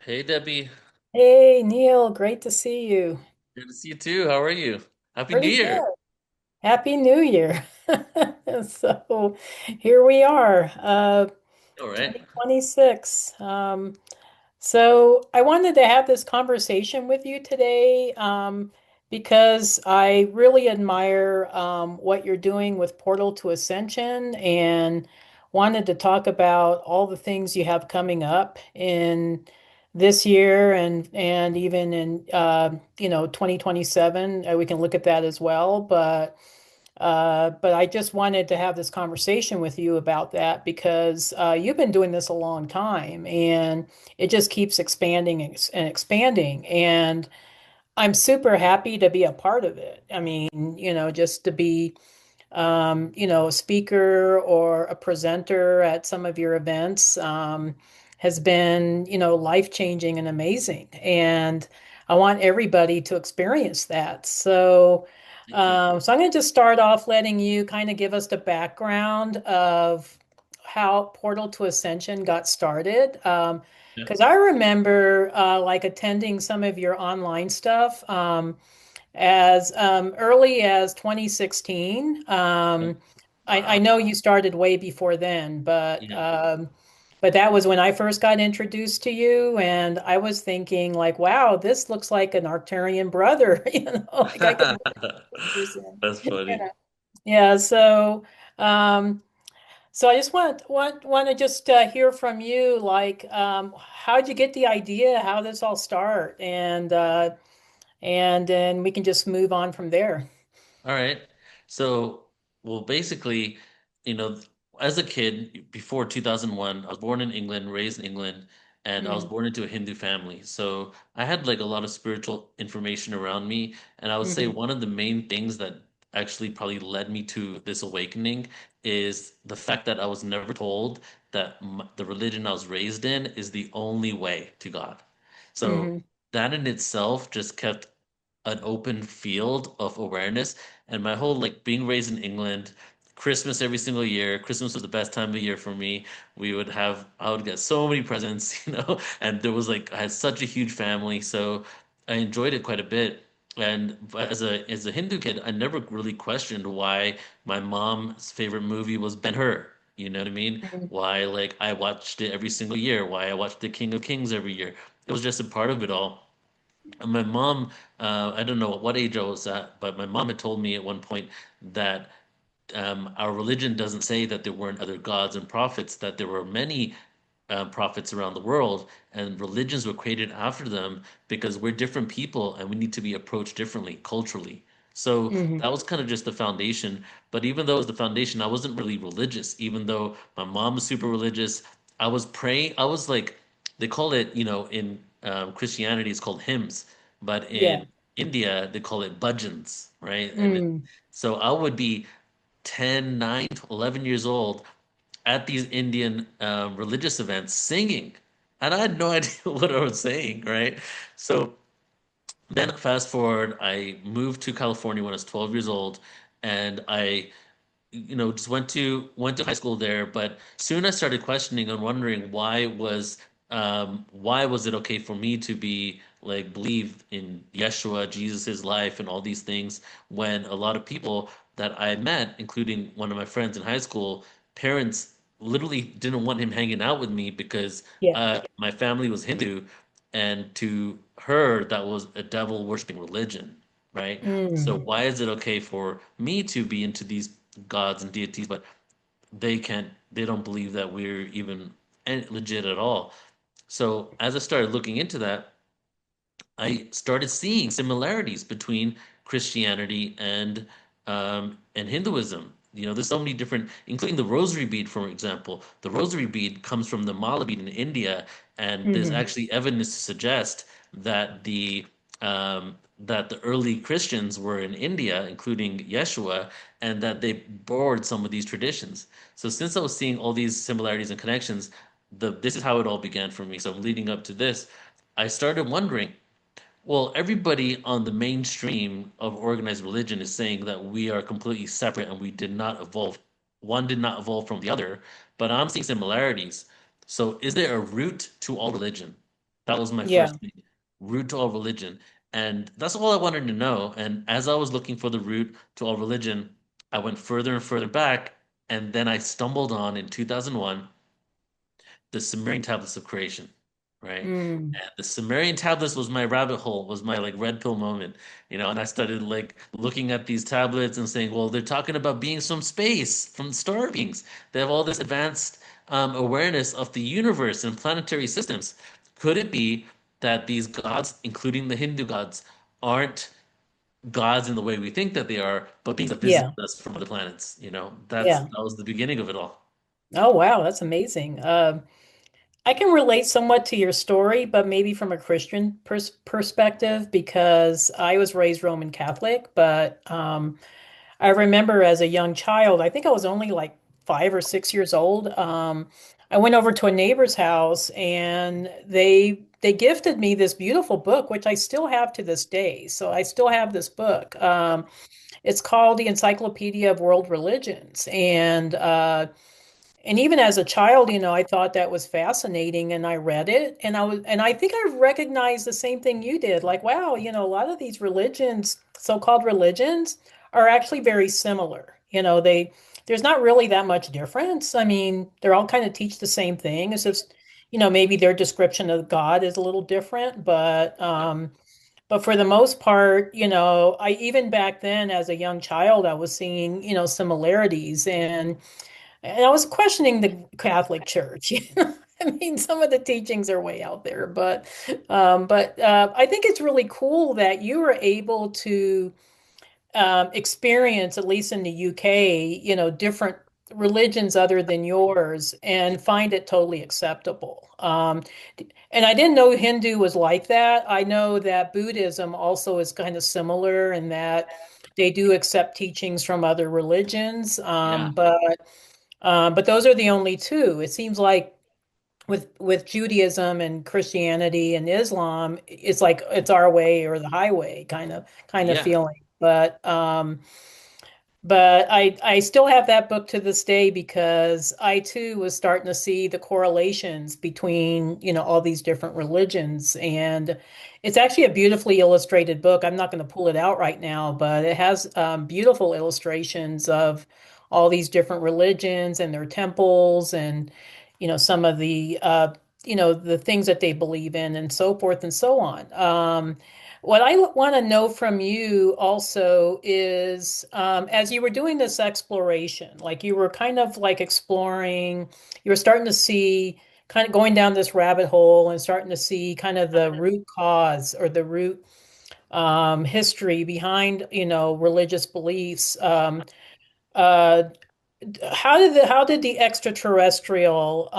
Hey Debbie, Hey, Neil, great to see you. good to see you too. How are you? Happy New Pretty Year. good. Happy New Year. So here we are, All right. 2026. So I wanted to have this conversation with you today, because I really admire what you're doing with Portal to Ascension and wanted to talk about all the things you have coming up in this year and even in 2027. We can look at that as well, but I just wanted to have this conversation with you about that because you've been doing this a long time and it just keeps expanding and expanding. And I'm super happy to be a part of it. I mean, just to be, a speaker or a presenter at some of your events has been, life-changing and amazing. And I want everybody to experience that. Thank you. So I'm going to just start off letting you kind of give us the background of how Portal to Ascension got started. Yeah. Because I remember like attending some of your online stuff. As early as 2016. I Wow. know you started way before then, Yeah. but that was when I first got introduced to you, and I was thinking like, wow, this looks like an Arcturian brother, like I could really see this person. That's funny. Yeah. Yeah, so I just want to just hear from you, like, how'd you get the idea? How did this all start? And then we can just move on from there. All right. So, well, basically, you know, as a kid, before 2001, I was born in England, raised in England, and I was Mm, born into a Hindu family. So I had like a lot of spiritual information around me. And I would say hmm one of the main things that actually probably led me to this awakening is the fact that I was never told that the religion I was raised in is the only way to God. So hmm that in itself just kept an open field of awareness. And my whole like being raised in England, Christmas every single year. Christmas was the best time of year for me. I would get so many presents, and there was like I had such a huge family, so I enjoyed it quite a bit. And but as a Hindu kid, I never really questioned why my mom's favorite movie was Ben-Hur. You know what I mean? hmm Why like I watched it every single year, why I watched The King of Kings every year. It was just a part of it all. And my mom, I don't know what age I was at, but my mom had told me at one point that our religion doesn't say that there weren't other gods and prophets, that there were many prophets around the world, and religions were created after them because we're different people and we need to be approached differently culturally. So hmm that was kind of just the foundation. But even though it was the foundation, I wasn't really religious. Even though my mom was super religious, I was praying. I was like, they call it, in Christianity, it's called hymns, but Yeah. in India, they call it bhajans, right? Mm. So I would be 10, 9, 11 years old at these Indian religious events singing. And I had no idea what I was saying, right? So then fast forward, I moved to California when I was 12 years old, and I just went to high school there, but soon I started questioning and wondering why was it okay for me to be like believe in Yeshua, Jesus's life, and all these things when a lot of people that I met, including one of my friends in high school, parents literally didn't want him hanging out with me because Yeah. my family was Hindu, and to her that was a devil worshiping religion, right? So Mm. why is it okay for me to be into these gods and deities, but they don't believe that we're even legit at all. So as I started looking into that, I started seeing similarities between Christianity and Hinduism. There's so many different, including the rosary bead, for example. The rosary bead comes from the mala bead in India, and there's hmm actually evidence to suggest that the early Christians were in India, including Yeshua, and that they borrowed some of these traditions. So since I was seeing all these similarities and connections, this is how it all began for me. So leading up to this, I started wondering, well, everybody on the mainstream of organized religion is saying that we are completely separate and we did not evolve. One did not evolve from the other, but I'm seeing similarities. So, is there a root to all religion? That was my Yeah. first thing. Root to all religion. And that's all I wanted to know. And as I was looking for the root to all religion, I went further and further back. And then I stumbled on in 2001 the Sumerian tablets of creation, right? Mm. And the Sumerian tablets was my rabbit hole, was my like red pill moment, and I started like looking at these tablets and saying, well, they're talking about beings from space, from star beings. They have all this advanced awareness of the universe and planetary systems. Could it be that these gods, including the Hindu gods, aren't gods in the way we think that they are, but beings that visit Yeah. us from other planets? That's Yeah. that was the beginning of it all. Oh, wow, that's amazing. I can relate somewhat to your story, but maybe from a Christian perspective, because I was raised Roman Catholic, but I remember as a young child, I think I was only like 5 or 6 years old. I went over to a neighbor's house and they gifted me this beautiful book, which I still have to this day. So I still have this book. It's called the Encyclopedia of World Religions, and even as a child, I thought that was fascinating and I read it and I think I recognized the same thing you did. Like, wow, a lot of these religions, so-called religions, are actually very similar. There's not really that much difference. I mean, they're all kind of teach the same thing. It's just, maybe their description of God is a little different, but for the most part, I even back then as a young child, I was seeing, similarities and I was questioning the Catholic Church. I mean, some of the teachings are way out there, but I think it's really cool that you were able to experience, at least in the UK, different religions other than yours and find it totally acceptable. And I didn't know Hindu was like that. I know that Buddhism also is kind of similar in that they do accept teachings from other religions, Yeah, but those are the only two. It seems like with Judaism and Christianity and Islam, it's like it's our way or the highway kind of yeah. feeling. But I still have that book to this day because I too was starting to see the correlations between, all these different religions. And it's actually a beautifully illustrated book. I'm not going to pull it out right now, but it has beautiful illustrations of all these different religions and their temples and, some of the things that they believe in and so forth and so on. What I want to know from you also is, as you were doing this exploration, like you were kind of like exploring, you were starting to see, kind of going down this rabbit hole and starting to see kind of the root cause or the root history behind, religious beliefs. Uh, how did the extraterrestrial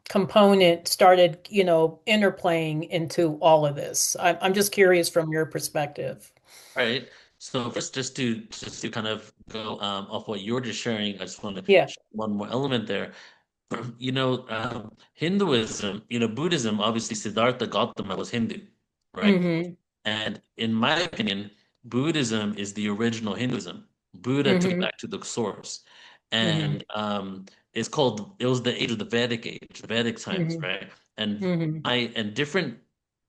component started, interplaying into all of this? I'm just curious from your perspective. All right. So first, just to kind of go off what you were just sharing, I just want to Yeah. share one more element there. Hinduism, Buddhism, obviously Siddhartha Gautama was Hindu, right? Mm-hmm. And in my opinion, Buddhism is the original Hinduism. Buddha took it Mm-hmm. back to the source. Mm-hmm. And it was the age of the Vedic age, the Vedic times, Mm-hmm. right? And Mm-hmm. different,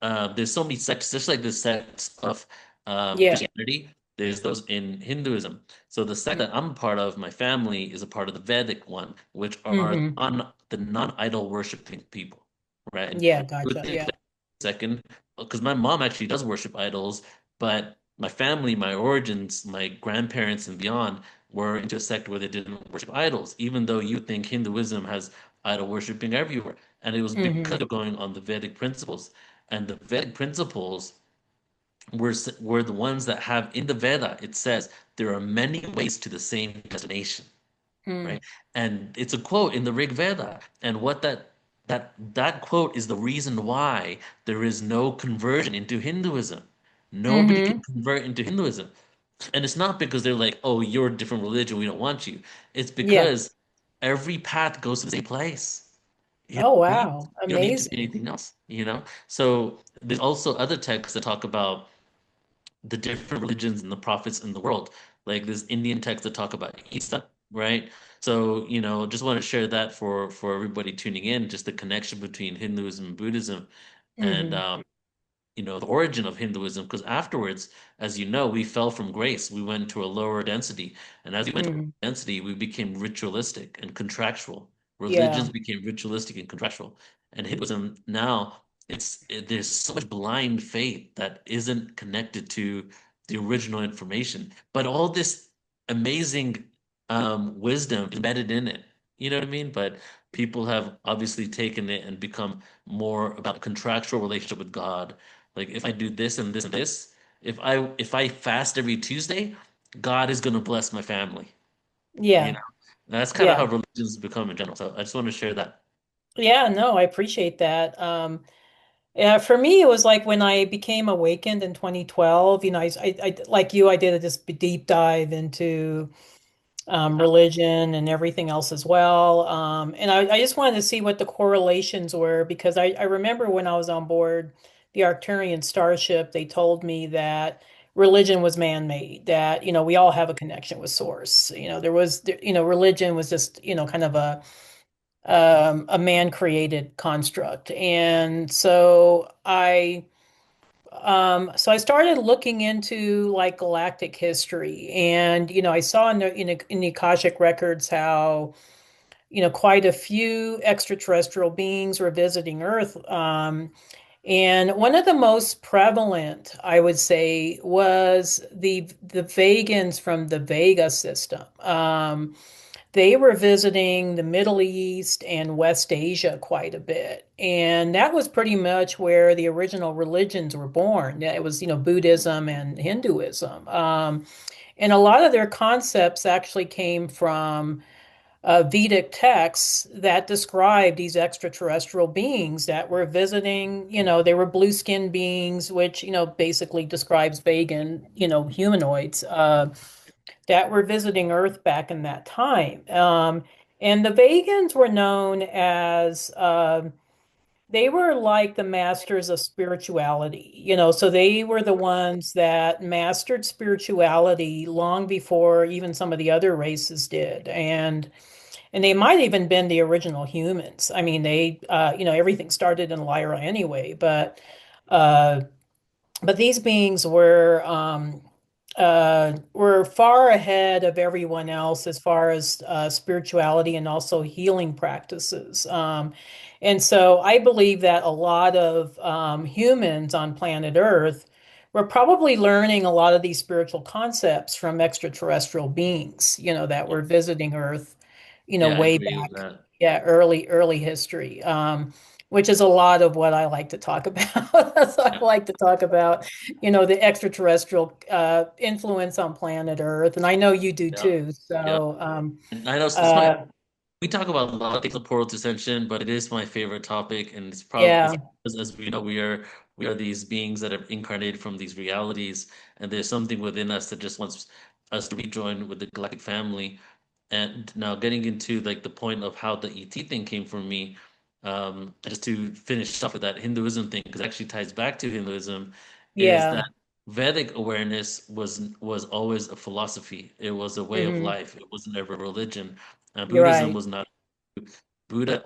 there's so many sects, just like the sects of Yeah. Christianity, there's those in Hinduism. So the sect that I'm a part of, my family is a part of the Vedic one, which are Mm-hmm. on the non-idol worshiping people, right? And Yeah, you gotcha. would think Yeah. that second, because my mom actually does worship idols, but my family, my origins, my grandparents and beyond were into a sect where they didn't worship idols, even though you think Hinduism has idol worshiping everywhere. And it was because Mm-hmm. of going on the Vedic principles. And the Vedic principles were the ones that have in the Veda, it says there are many ways to the same destination, Mm. right? And it's a quote in the Rig Veda. And what that quote is the reason why there is no conversion into Hinduism. Nobody Mm-hmm. can convert into Hinduism. And it's not because they're like, oh, you're a different religion, we don't want you. It's Yeah. because every path goes to the same place. You Oh, don't need, wow. you don't need to be Amazing. anything else. So there's also other texts that talk about the different religions and the prophets in the world. Like this Indian text that talk about Isa, right? So, just want to share that for everybody tuning in, just the connection between Hinduism and Buddhism. and Hmm. the origin of Hinduism, because afterwards, as you know, we fell from grace. We went to a lower density. And as we went to Hmm. density, we became ritualistic and contractual. Yeah. Religions became ritualistic and contractual. And Hinduism now, there's so much blind faith that isn't connected to the original information. But all this amazing wisdom embedded in it. You know what I mean? But people have obviously taken it and become more about contractual relationship with God, like if I do this and this and this, if I fast every Tuesday, God is gonna bless my family. You Yeah. know, that's kind of how Yeah. religions become in general. So I just want to share that. Yeah, no, I appreciate that. Yeah, for me, it was like when I became awakened in 2012, like you, I did a just deep dive into religion and everything else as well. And I just wanted to see what the correlations were because I remember when I was on board the Arcturian starship, they told me that religion was man-made, that, we all have a connection with source. Religion was just, kind of a man-created construct. And so I started looking into like galactic history, and I saw in the Akashic records how quite a few extraterrestrial beings were visiting Earth. And one of the most prevalent, I would say, was the Vegans from the Vega system. They were visiting the Middle East and West Asia quite a bit. And that was pretty much where the original religions were born. Yeah, it was, Buddhism and Hinduism. And a lot of their concepts actually came from Vedic texts that described these extraterrestrial beings that were visiting, they were blue-skinned beings, which, basically describes vegan, humanoids. That were visiting Earth back in that time. And the Vegans were known as, they were like the masters of spirituality, so they were the ones that mastered spirituality long before even some of the other races did. And they might even been the original humans. I mean, everything started in Lyra anyway, uh, but these beings were far ahead of everyone else as far as spirituality and also healing practices. And so I believe that a lot of humans on planet Earth were probably learning a lot of these spiritual concepts from extraterrestrial beings, that were visiting Earth, Yeah, I way agree with back, that. yeah, early history. Which is a lot of what I like to talk about. So I Yeah, like to talk about, the extraterrestrial influence on planet Earth, and I know you do yeah, too. yeah. So, And I know it's my uh, we talk about a lot of things in Portal to Ascension, but it is my favorite topic, and it's probably yeah, it's, as we know, we are these beings that have incarnated from these realities, and there's something within us that just wants us to rejoin with the galactic family. And now getting into like the point of how the ET thing came from me, just to finish off with that Hinduism thing, because it actually ties back to Hinduism, is that yeah, Vedic awareness was always a philosophy. It was a way of hmm, life. It wasn't ever a religion. you're Buddhism right. was not Buddha.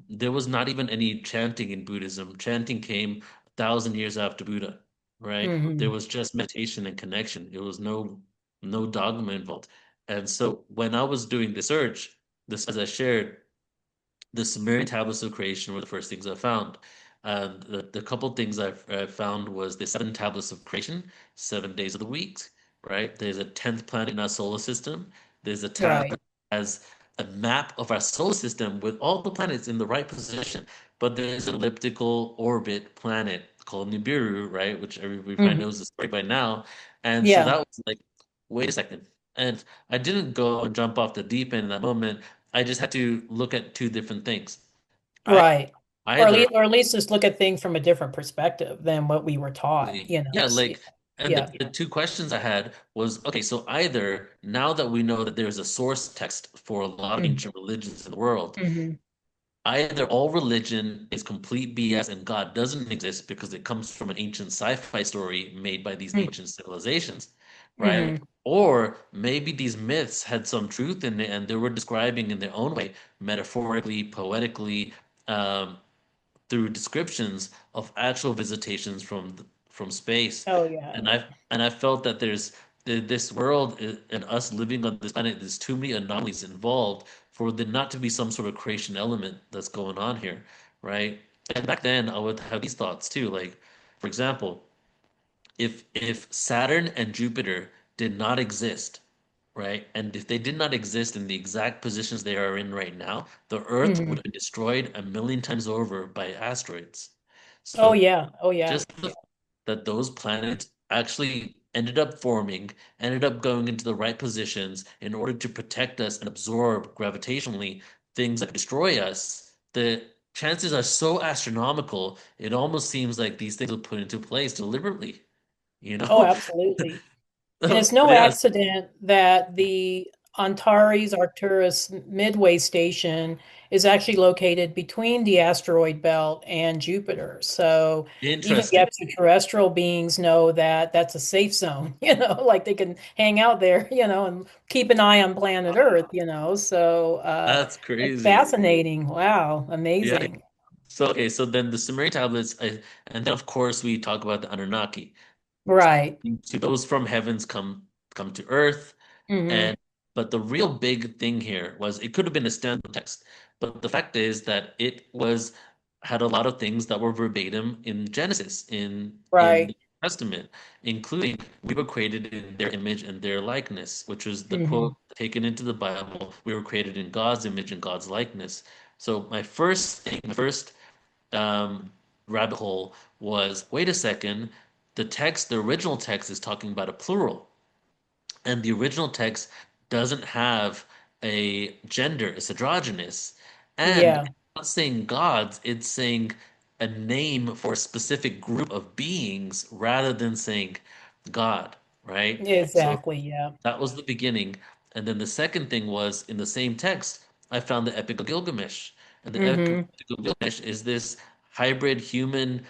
There was not even any chanting in Buddhism. Chanting came 1,000 years after Buddha, right? There Hmm. was just meditation and connection. There was no dogma involved. And so when I was doing the search, this as I shared, the Sumerian tablets of creation were the first things I found. And the couple things I found was the seven tablets of creation, 7 days of the week, right? There's a 10th planet in our solar system. There's a tablet Right. that has a map of our solar system with all the planets in the right position. But there's an elliptical orbit planet called Nibiru, right? Which everybody probably Hmm. knows the story by now. And so Yeah. that was like, wait a second. And I didn't go and jump off the deep end in that moment. I just had to look at two different things. I Right. either Or at least just look at things from a different perspective than what we were taught, yeah, Yeah. like and Yeah. the two questions I had was okay, so either now that we know that there's a source text for a lot of ancient religions in the world, Mm-hmm. either all religion is complete BS and God doesn't exist because it comes from an ancient sci-fi story made by these ancient civilizations, right? Mm-hmm. Or maybe these myths had some truth in it and they were describing in their own way, metaphorically, poetically, um, through descriptions of actual visitations from space, Oh yeah, and yeah. I felt that this world and us living on this planet, there's too many anomalies involved for there not to be some sort of creation element that's going on here, right? And back then, I would have these thoughts too, like, for example, if Saturn and Jupiter did not exist, right? And if they did not exist in the exact positions they are in right now, the Earth would Hmm. have been destroyed a million times over by asteroids. Oh So yeah, oh yeah, just yeah. that those planets actually ended up forming, ended up going into the right positions in order to protect us and absorb gravitationally things that destroy us, the chances are so astronomical, it almost seems like these things were put into place deliberately, you Oh, know? absolutely. And it's But no yeah, accident that the Antares Arcturus Midway Station is actually located between the asteroid belt and Jupiter. So even the interesting. extraterrestrial beings know that that's a safe zone, like they can hang out there, and keep an eye on planet Earth, So That's it's crazy. fascinating. Wow, Yeah. amazing. So okay, so then the Sumerian tablets, and then of course we talk about the Anunnaki. Right. So those from heavens come to earth. Hmm. And but the real big thing here was it could have been a standard text, but the fact is that it was had a lot of things that were verbatim in Genesis, in Right. the Testament, including we were created in their image and their likeness, which was the Hmm. quote taken into the Bible. We were created in God's image and God's likeness. So my first um, rabbit hole was, wait a second, the original text is talking about a plural. And the original text doesn't have a gender, it's androgynous. And Yeah, it's not saying gods, it's saying a name for a specific group of beings rather than saying God, right? So exactly. Yeah. that was the beginning. And then the second thing was in the same text, I found the Epic of Gilgamesh. And the Epic Hmm. of Gilgamesh is this hybrid human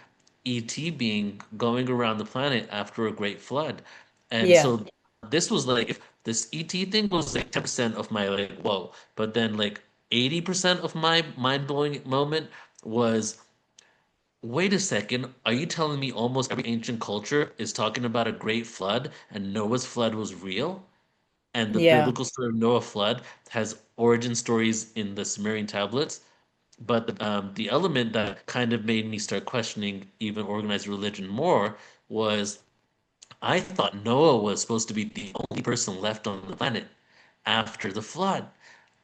ET being going around the planet after a great flood. And Yeah. so this was like, if this ET thing was like 10% of my like, whoa. But then like 80% of my mind-blowing moment was, wait a second, are you telling me almost every ancient culture is talking about a great flood and Noah's flood was real? And the Yeah. biblical story of Noah flood has origin stories in the Sumerian tablets. But the element that kind of made me start questioning even organized religion more was I thought Noah was supposed to be the only person left on the planet after the flood.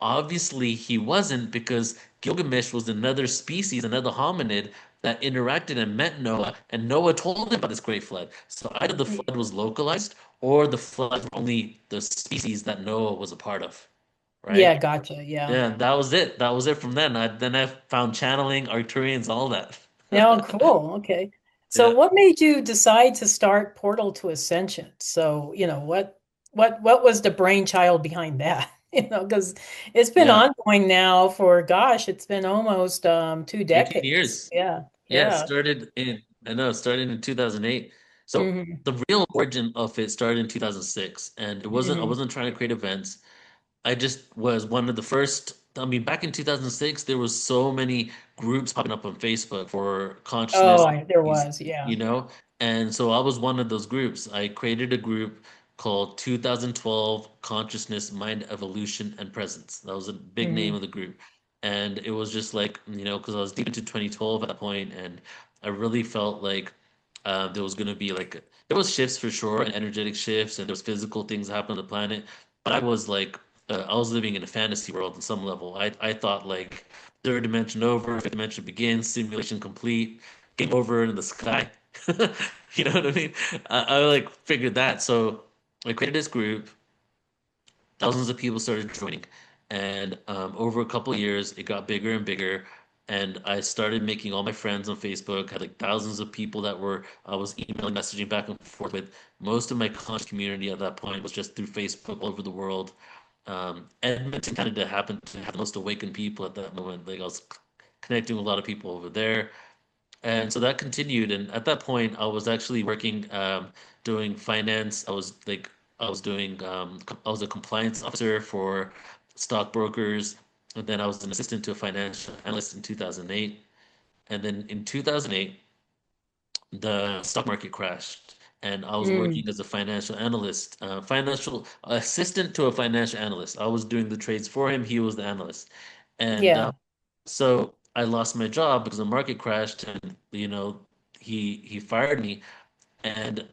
Obviously, he wasn't because Gilgamesh was another species, another hominid that interacted and met Noah, and Noah told him about this great flood. So either the flood was localized or the flood were only the species that Noah was a part of, Yeah, right? gotcha. Yeah. Yeah, that was it. That was it from then. Then I found channeling, Arcturians, all that. Yeah, cool. Okay. So Yeah, what made you decide to start Portal to Ascension? So, what was the brainchild behind that? Because it's been yeah. ongoing now for gosh, it's been almost 13 2 decades. years. Yeah. Yeah, it Yeah. started in, I know, it started in 2008. So Hmm. the real origin of it started in 2006, and I Hmm. wasn't trying to create events. I just was one of the first. I mean, back in 2006, there was so many groups popping up on Facebook for Oh, consciousness, there these, was. Yeah. you know, and so I was one of those groups. I created a group called 2012 Consciousness, Mind Evolution, and Presence. That was a big name Hmm. of the group, and it was just like, because I was deep into 2012 at that point, and I really felt like there was going to be like there was shifts for sure, and energetic shifts, and there was physical things that happened on the planet. But I was living in a fantasy world on some level. I thought like third dimension over, fifth dimension begins, simulation complete, game over in the sky. You know what I mean? I like figured that. So I created this group. Thousands of people started joining, and over a couple of years, it got bigger and bigger. And I started making all my friends on Facebook. Had like thousands of people that were I was emailing, messaging back and forth with. Most of my conscious community at that point was just through Facebook all over the world. Edmonton, Canada happened to have the most awakened people at that moment. Like I was connecting with a lot of people over there. And so that continued. And at that point, I was actually working, doing finance. I was a compliance officer for stockbrokers. And then I was an assistant to a financial analyst in 2008. And then in 2008, the stock market crashed, and I was Mm. working as a financial analyst, financial assistant to a financial analyst. I was doing the trades for him. He was the analyst, and Yeah. so I lost my job because the market crashed, and he fired me. And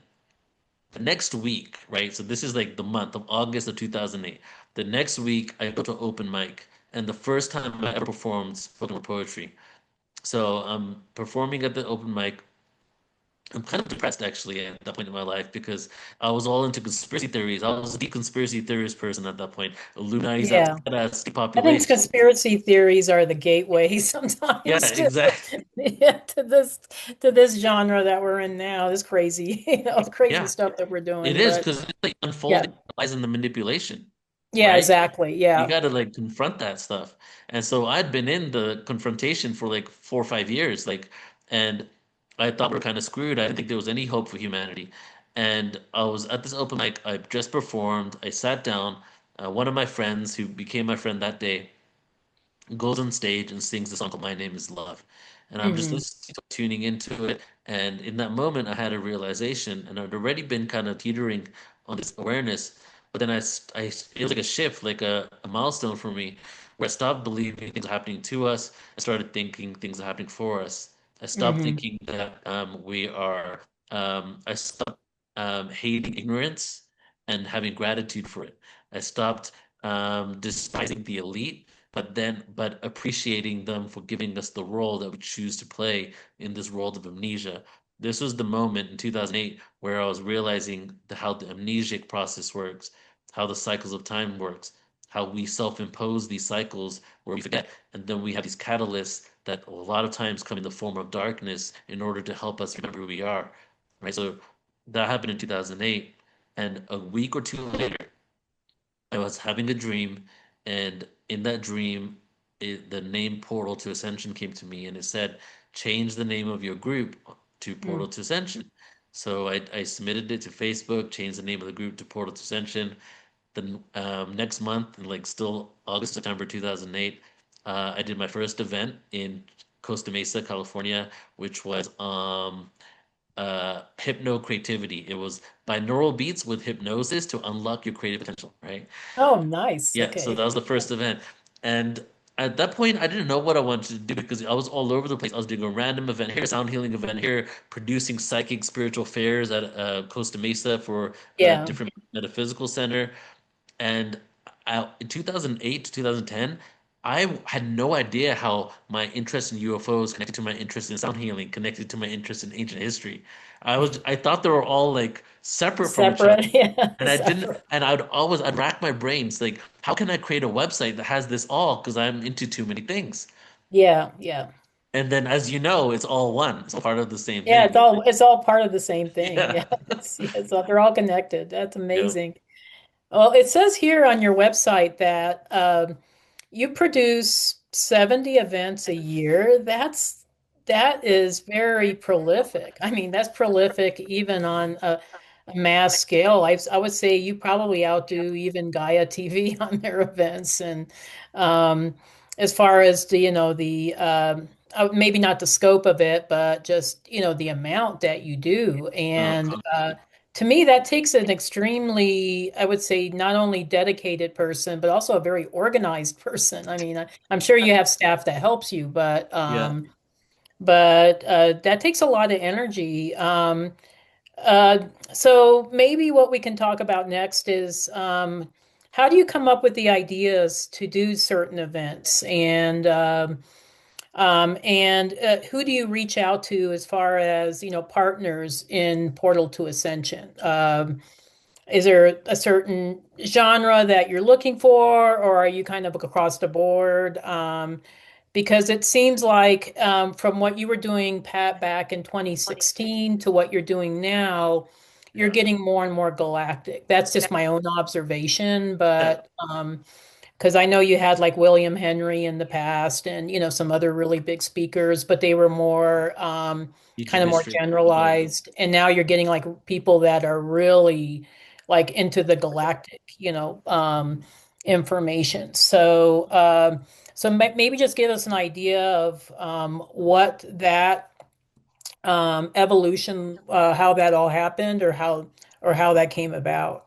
the next week, right? So this is like the month of August of 2008. The next week, I go to open mic, and the first time I ever performed spoken word poetry. So I'm performing at the open mic. I'm kind of depressed actually at that point in my life because I was all into conspiracy theories. I was a deep conspiracy theorist person at that point. Illuminati's Yeah. outside us, I think depopulation. conspiracy theories are the gateway Yeah, sometimes to exactly. yeah, to this genre that we're in now, this crazy, crazy Yeah, stuff that we're it doing. is But because it's like unfolding yeah. lies in the manipulation, Yeah, right? exactly. You Yeah. got to like confront that stuff. And so I'd been in the confrontation for like 4 or 5 years, like, and I thought we are kind of screwed. I didn't think there was any hope for humanity. And I was at this open mic. I just performed. I sat down. One of my friends, who became my friend that day, goes on stage and sings the song called "My Name Is Love," and I'm just Hmm. listening, tuning into it. And in that moment, I had a realization, and I'd already been kind of teetering on this awareness. But then it was like a shift, like a milestone for me, where I stopped believing things are happening to us. I started thinking things are happening for us. I stopped Hmm. thinking that we are. I stopped hating ignorance and having gratitude for it. I stopped despising the elite, but appreciating them for giving us the role that we choose to play in this world of amnesia. This was the moment in 2008 where I was realizing how the amnesic process works, how the cycles of time works, how we self-impose these cycles where we forget, and then we have these catalysts that a lot of times come in the form of darkness in order to help us remember who we are. Right? So that happened in 2008, and a week or two later, I was having a dream, and in that dream, the name Portal to Ascension came to me, and it said, change the name of your group to Portal to Ascension. So I submitted it to Facebook, changed the name of the group to Portal to Ascension. The next month, like still August, September 2008, I did my first event in Costa Mesa, California, which was hypno creativity. It was binaural beats with hypnosis to unlock your creative potential, right? Oh, nice. Yeah, so that Okay. was the first event. And at that point, I didn't know what I wanted to do because I was all over the place. I was doing a random event here, sound healing event here, producing psychic spiritual fairs at Costa Mesa for a Yeah. different metaphysical center. And in 2008 to 2010, I had no idea how my interest in UFOs connected to my interest in sound healing, connected to my interest in ancient history. I thought they were all like separate from each other. Separate. Yeah, And I didn't, separate. and I'd rack my brains like, how can I create a website that has this all? Because I'm into too many things. Yeah, yeah. And then, as you know, it's all one. It's all part of the same Yeah, thing. it's all part of the same thing. Yeah. Yeah. They're all connected. That's Yep. amazing. Well, it says here on your website that you produce 70 events a year. That is very prolific. I mean, that's prolific even on a mass scale. I would say you probably outdo even Gaia TV on their events. And um, as far as maybe not the scope of it, but just the amount that you do. And to me, that takes an extremely, I would say, not only dedicated person, but also a very organized person. I mean, I'm sure you have staff that helps you, but Yeah. that takes a lot of energy. Uh, so maybe what we can talk about next is how do you come up with the ideas to do certain events, and who do you reach out to as far as partners in Portal to Ascension? Is there a certain genre that you're looking for, or are you kind of across the board? Because it seems like from what you were doing, Pat, back in 2016 to what you're doing now, you're Yeah. getting more and more galactic. That's just my own observation, Yeah. but because I know you had like William Henry in the past and some other really big speakers, but they were more Teaching kind of more history. generalized. And now you're getting like people that are really like into the galactic, information. So So maybe just give us an idea of what that evolution, how that all happened, or how that came about.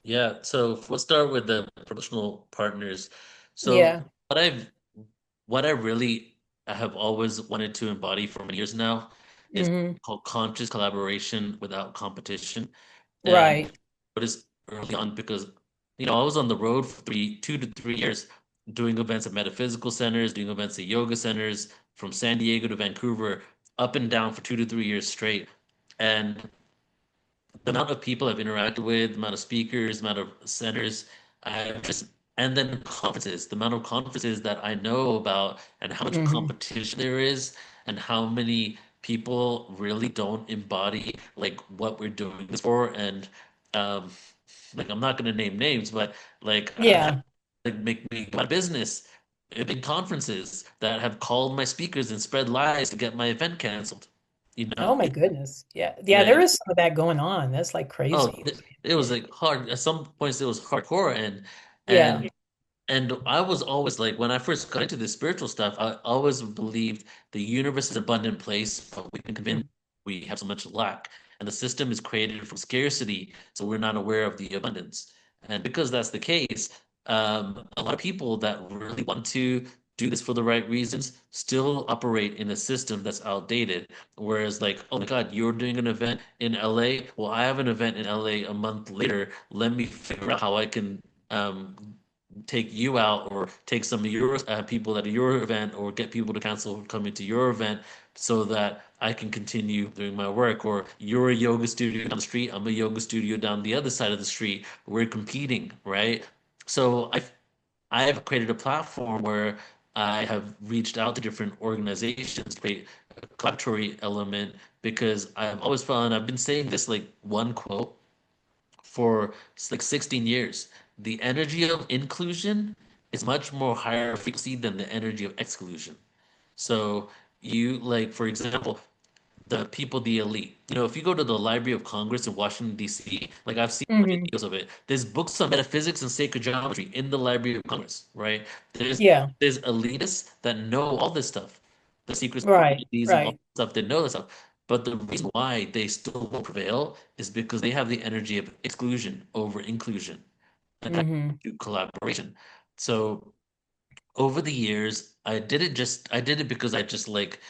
Yeah, so we'll start with the promotional partners. So Yeah. what I really have always wanted to embody for many years now is Hmm. called conscious collaboration without competition. And Right. it is early on because I was on the road for 2 to 3 years doing events at metaphysical centers, doing events at yoga centers from San Diego to Vancouver, up and down for 2 to 3 years straight. And the amount of people I've interacted with, the amount of speakers, the amount of centers, I just and then conferences, the amount of conferences that I know about and how much Hmm. competition there is and how many people really don't embody like what we're doing this for and um like I'm not gonna name names, but like I've had Yeah. like make me my business in big conferences that have called my speakers and spread lies to get my event canceled. You Oh know, my goodness. Yeah. Yeah, there like is some of that going on. That's like Oh, crazy. it was Yeah. like hard. At some points, it was hardcore, Yeah. and and I was always like, when I first got into this spiritual stuff, I always believed the universe is an abundant place, but we've been convinced we have so much lack, and the system is created from scarcity, so we're not aware of the abundance. And because that's the case, a lot of people that really want to do this for the right reasons still operate in a system that's outdated. Whereas, like, oh my God, you're doing an event in LA. Well, I have an event in LA a month later. Let me figure out how I can um, take you out or take some of your people at your event or get people to cancel coming to your event so that I can continue doing my work. Or you're a yoga studio down the street, I'm a yoga studio down the other side of the street. We're competing, right? So I've created a platform where I have reached out to different organizations to create a collaboratory element because I've always found I've been saying this like one quote for like 16 years. The energy of inclusion is much more higher frequency than the energy of exclusion. So you like, for example, the people, the elite. If you go to the Library of Congress in Washington, D.C., like I've seen Hmm. videos of it, there's books on metaphysics and sacred geometry in the Library of Congress, right? There's Yeah. there's elitists that know all this stuff, the secret Right. societies and all Right. this stuff, they know this stuff. But the reason why they still won't prevail is because they have the energy of exclusion over inclusion and that Hmm. to collaboration. So over the years, I did it because I just like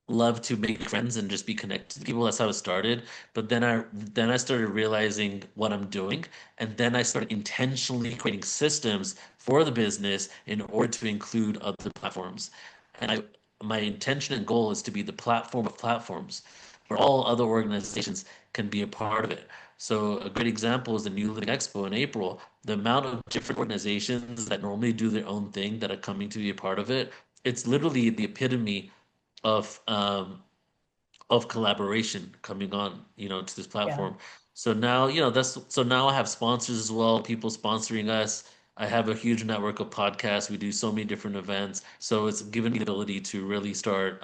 love to make friends and just be connected to people. That's how it started. But then I started realizing what I'm doing, and then I started intentionally creating systems for the business in order to include other platforms. And my intention and goal is to be the platform of platforms where all other organizations can be a part of it. So a great example is the New Living Expo in April. The amount of different organizations that normally do their own thing that are coming to be a part of it, it's literally the epitome of um, of collaboration coming on, to this Yeah. platform. So now, so now I have sponsors as well, people sponsoring us. I have a huge network of podcasts. We do so many different events. So it's given me the ability to really start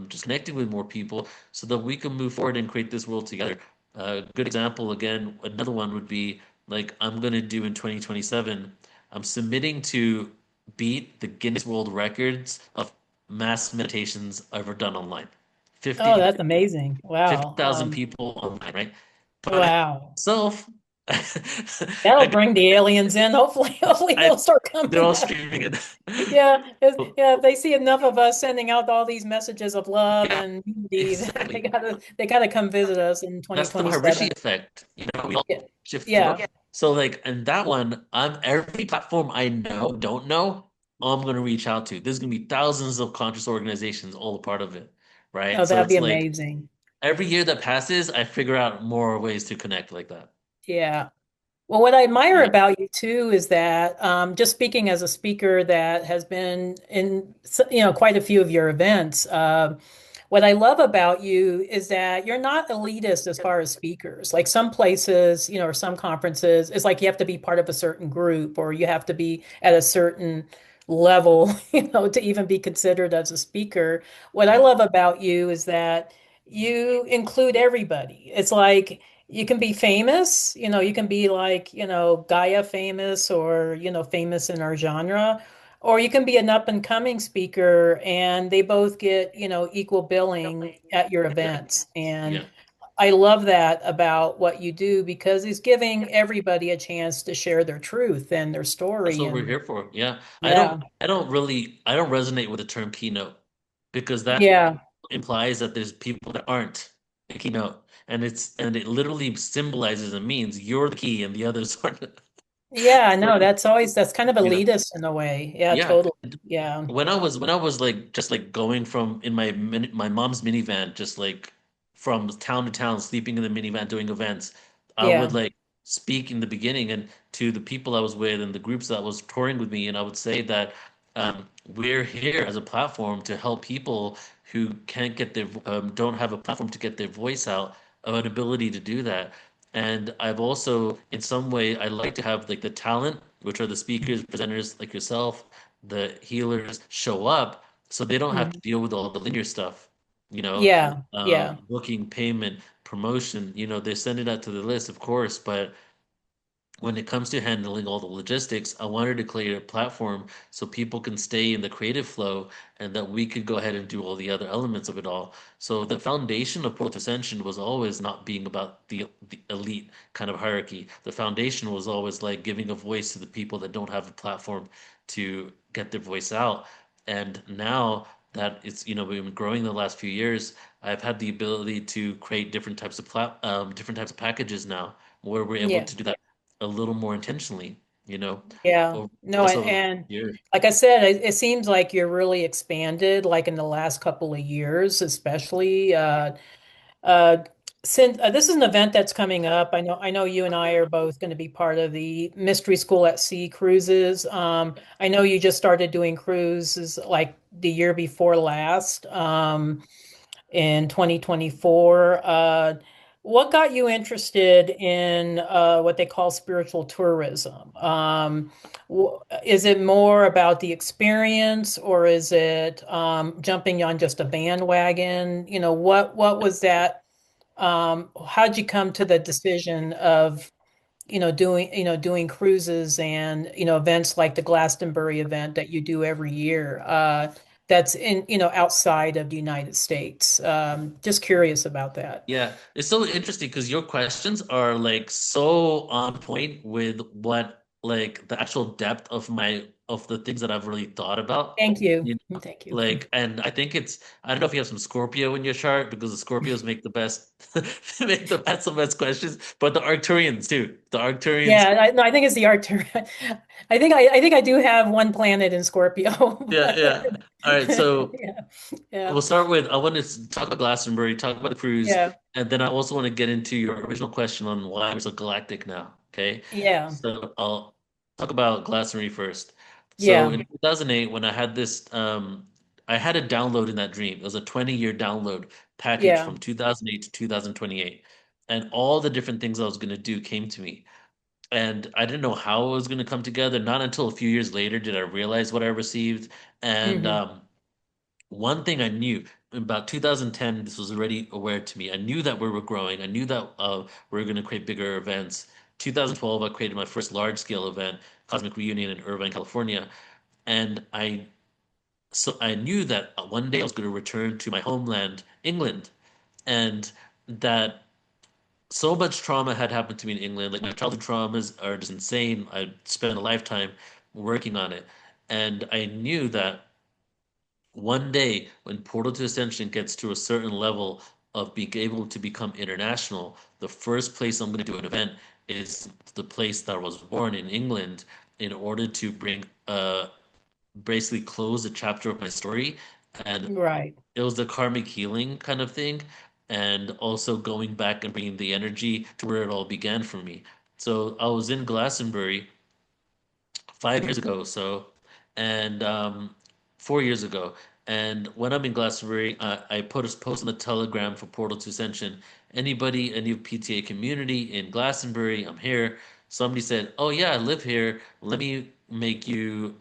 just connecting with more people so that we can move forward and create this world together. A good example, again, another one would be like I'm going to do in 2027. I'm submitting to beat the Guinness World Records of mass meditations ever done online. Oh, 50 that's amazing. Wow. 50,000 people online, right? But Wow. myself, That'll I got, bring the aliens in. Hopefully, hopefully I, they'll start they're coming. all streaming it. Yeah, yeah. If they see enough of us sending out all these messages of love Yeah, and unity, they exactly. gotta come visit us in That's the Maharishi 2027. effect. We all Yeah, shift to yeah. love. So like, and that one, I'm every platform I know, don't know, I'm gonna reach out to. There's gonna be thousands of conscious organizations all a part of it, right? Oh, So that'd be it's like amazing. every year that passes, I figure out more ways to connect like that. Yeah. Well, what I admire Yeah. about you too is that just speaking as a speaker that has been in quite a few of your events, what I love about you is that you're not elitist as far as speakers. Like some places, or some conferences, it's like you have to be part of a certain group or you have to be at a certain level, to even be considered as a speaker. What I Yeah. love about you is that you include everybody. It's like you can be famous, you can be like, Gaia famous or, famous in our genre. or you can be an up and coming speaker and they both get, equal billing at your Yeah, events. And yeah. I love that about what you do because it's giving everybody a chance to share their truth and their That's story. what we're And here for. Yeah. yeah, I don't resonate with the term keynote because that yeah, implies that there's people that aren't a keynote. And it literally symbolizes and means you're the key and the others aren't. yeah, Like, no, that's kind of you know, elitist in a way. Yeah, yeah. totally. Yeah, When I was like just like going from in my mom's minivan, just like from town to town, sleeping in the minivan, doing events, I would yeah, like speak in the beginning and to the people I was with and the groups that was touring with me, and I would say that we're here as a platform to help people who can't get their don't have a platform to get their voice out, an ability to do that. And I've also, in some way, I like to have like the talent, which are the speakers, presenters like yourself, the healers show up so they don't have to mhm. deal with all the linear stuff, Yeah, yeah, booking, payment, promotion, they send it out to the list, of course, but when it comes to handling all the logistics, I wanted to create a platform so people can stay in the creative flow and that we could go ahead and do all the other elements of it all. So the foundation of Portal Ascension was always not being about the elite kind of hierarchy. The foundation was always like giving a voice to the people that don't have a platform to get their voice out. And now that we've been growing the last few years, I've had the ability to create different types of packages now where we're able yeah. to do that a little more intentionally, Yeah. over the No, course and, of and years. like I said, it seems like you're really expanded, like in the last couple of years, especially. Uh, since this is an event that's coming up, I know you and I are both going to be part of the Mystery School at Sea cruises. I know you just started doing cruises like the year before last. In 2024. What got you interested in what they call spiritual tourism? Is it more about the experience, or is it jumping on just a bandwagon? What was that? How'd you come to the decision of doing cruises and events like the Glastonbury event that you do every year, that's in outside of the United States. Just curious about that. Yeah, it's so interesting because your questions are like so on point with what like the actual depth of the things that I've really thought about. Thank you. You Thank you. Like, and I think I don't know if you have some Scorpio in your chart because the Scorpios make the best the best questions, but the Arcturians too. The Arcturians, Yeah, no, I think it's the Arctur. I think I do have one planet in Scorpio. yeah, But yeah. All right, so yeah, yeah, we'll start with I want to talk about Glastonbury, talk about the cruise, yeah, and then I also want to get into your original question on why we're so galactic now. Okay. yeah, So I'll talk about Glastonbury first. So yeah, in 2008, when I had a download in that dream. It was a 20-year download package yeah. from 2008 to 2028. And all the different things I was going to do came to me. And I didn't know how it was going to come together. Not until a few years later did I realize what I received. And Hmm. one thing I knew about 2010, this was already aware to me. I knew that we were growing. I knew that we were going to create bigger events. 2012, I created my first large scale event, Cosmic Reunion in Irvine, California. And I knew that one day I was going to return to my homeland, England, and that so much trauma had happened to me in England. Like my childhood traumas are just insane. I spent a lifetime working on it. And I knew that one day, when Portal to Ascension gets to a certain level of being able to become international, the first place I'm going to do an event is the place that I was born in England in order to bring basically close a chapter of my story. And Right. it was the karmic healing kind of thing, and also going back and bringing the energy to where it all began for me. So I was in Glastonbury 5 years ago, so and 4 years ago. And when I'm in Glastonbury, I put a post on the Telegram for Portal to Ascension. Anybody, any of PTA community in Glastonbury, I'm here. Somebody said, "Oh yeah, I live here. Let me make you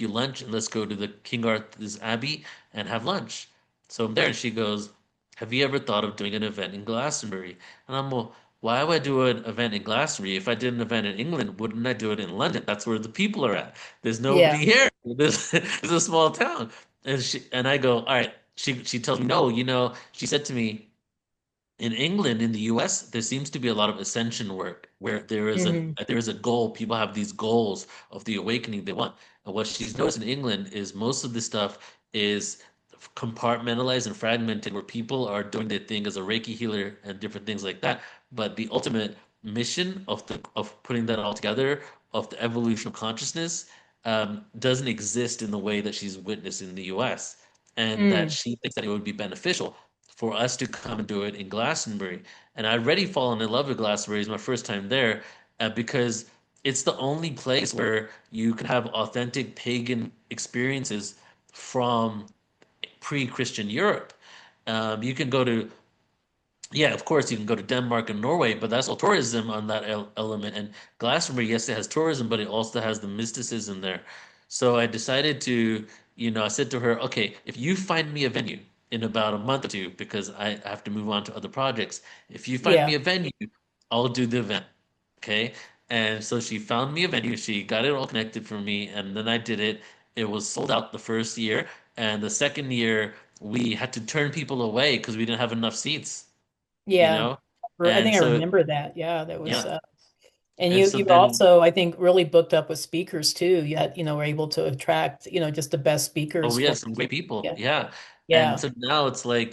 lunch, and let's go to the King Arthur's Abbey and have lunch." So I'm there, and she goes, "Have you ever thought of doing an event in Glastonbury?" And I'm, well, why would I do an event in Glastonbury? If I did an event in England, wouldn't I do it in London? That's where the people are at. There's nobody Yeah. here. It's a small town. And I go, all right. She tells me, no, she said to me, in England, in the US, there seems to be a lot of ascension work where Hmm. there is a goal. People have these goals of the awakening they want. And what she's noticed in England is most of this stuff is compartmentalized and fragmented, where people are doing their thing as a Reiki healer and different things like that. But the ultimate mission of putting that all together, of the evolution of consciousness, doesn't exist in the way that she's witnessed in the US. And that Mm. she thinks that it would be beneficial for us to come and do it in Glastonbury. And I'd already fallen in love with Glastonbury. It's my first time there because it's the only place where you can have authentic pagan experiences from pre-Christian Europe. You can go to yeah, of course, you can go to Denmark and Norway, but that's all tourism on that element. And Glastonbury, yes, it has tourism, but it also has the mysticism there. So I decided to, I said to her, okay, if you find me a venue in about a month or two, because I have to move on to other projects, if you find me Yeah. a venue, I'll do the event. Okay. And so she found me a venue. She got it all connected for me. And then I did it. It was sold out the first year. And the second year, we had to turn people away because we didn't have enough seats you Yeah. know? I And think I so, remember that. Yeah, that was yeah. and And so you then, also, I think, really booked up with speakers too. You had, were able to attract, just the best oh, speakers we had for some great people. yeah. Yeah. And Yeah. so now it's like,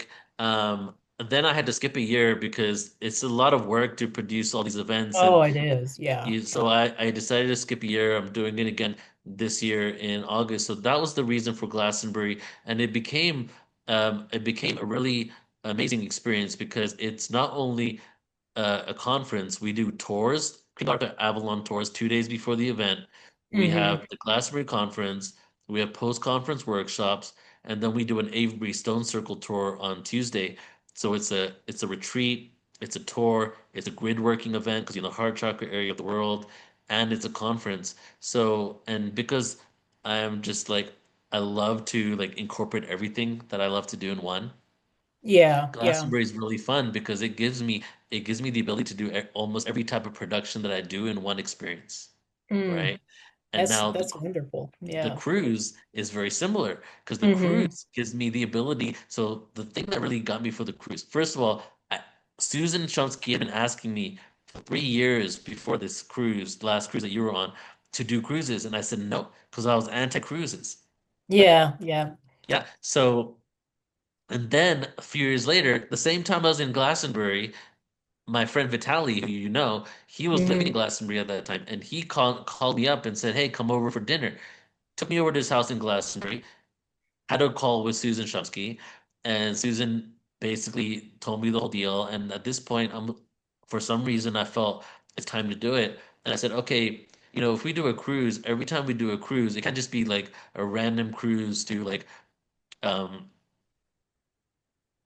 then I had to skip a year because it's a lot of work to produce all these events. Oh, And it is. Yeah. so I decided to skip a year. I'm doing it again this year in August. So that was the reason for Glastonbury. And it became a really amazing experience because it's not only a conference. We do tours, King Avalon tours 2 days before the event. We Hmm. have the Glastonbury conference. We have post-conference workshops, and then we do an Avebury Stone Circle tour on Tuesday. So it's a retreat, it's a tour, it's a grid working event because you're in the heart chakra area of the world, and it's a conference. So and because I'm just like I love to like incorporate everything that I love to do in one. Yeah. Yeah. Glastonbury is really fun because it gives me the ability to do almost every type of production that I do in one experience, Mm. right? And now That's wonderful. the Yeah. cruise is very similar because the Hmm. cruise gives me the ability. So the thing that really got me for the cruise, first of all, Susan Chomsky had been asking me for 3 years before this cruise, the last cruise that you were on, to do cruises, and I said no because I was anti-cruises. Yeah. Yeah. Yeah, so. And then a few years later, the same time I was in Glastonbury, my friend Vitali, who you know, he was living in Hmm. Glastonbury at that time, and he called me up and said, "Hey, come over for dinner." Took me over to his house in Glastonbury. Had a call with Susan Shumsky, and Susan basically told me the whole deal. And at this point, for some reason, I felt it's time to do it. And I said, okay, if we do a cruise, every time we do a cruise, it can't just be like a random cruise to like um,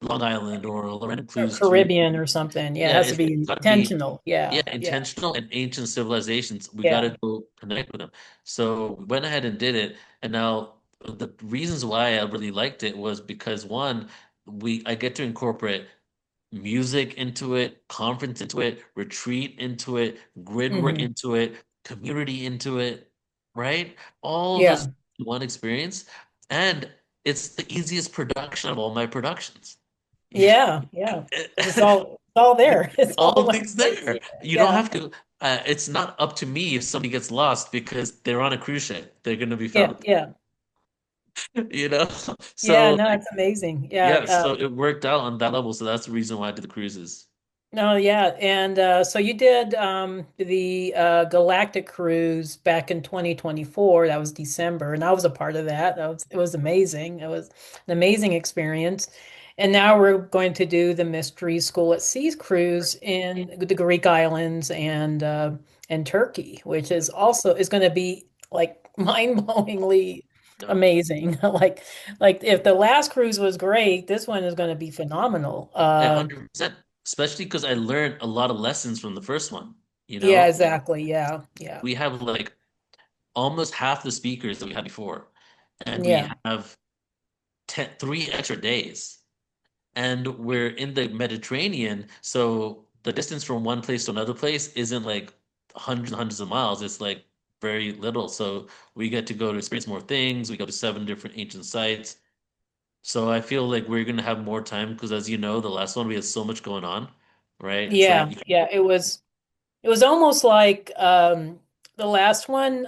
Long Island or a random Or cruise to Caribbean or something. Yeah. It yeah, has to it's be got to be intentional. yeah, Yeah. Yeah. intentional and ancient civilizations. We got Yeah. to go connect with them. So we went ahead and did it. And now the reasons why I really liked it was because one, I get to incorporate music into it, conference into it, retreat into it, grid work Hmm. into it, community into it, right? All of those Yeah. in one experience. And it's the easiest production of all my productions. Yeah. Yeah. Because it's all there. It's all All in one things place. there. Yeah. You don't Yeah. have to. It's not up to me if somebody gets lost because they're on a cruise ship. They're going to be Yeah. found. Yeah. You know. Yeah. So No, it's amazing. Yeah. yeah. So it worked out on that level. So that's the reason why I did the cruises. No, yeah. And so you did the Galactic cruise back in 2024. That was December, and I was a part of that. It was amazing. It was an amazing experience. And now we're going to do the Mystery School at Seas cruise in the Greek islands and Turkey, which is going to be like mind-blowingly No, amazing. Like if the last cruise was great, this one is going to be phenomenal. 100%. Especially because I learned a lot of lessons from the first one. You Yeah, know, exactly. Yeah, yeah, we have like almost half the speakers that we had before, and we yeah. have 3 extra days. And we're in the Mediterranean, so the distance from one place to another place isn't like hundreds and hundreds of miles. It's like very little. So we get to go to experience more things. We go to 7 different ancient sites. So I feel like we're gonna have more time because, as you know, the last one we had so much going on, right? It's like Yeah, yeah, it was almost like the last one.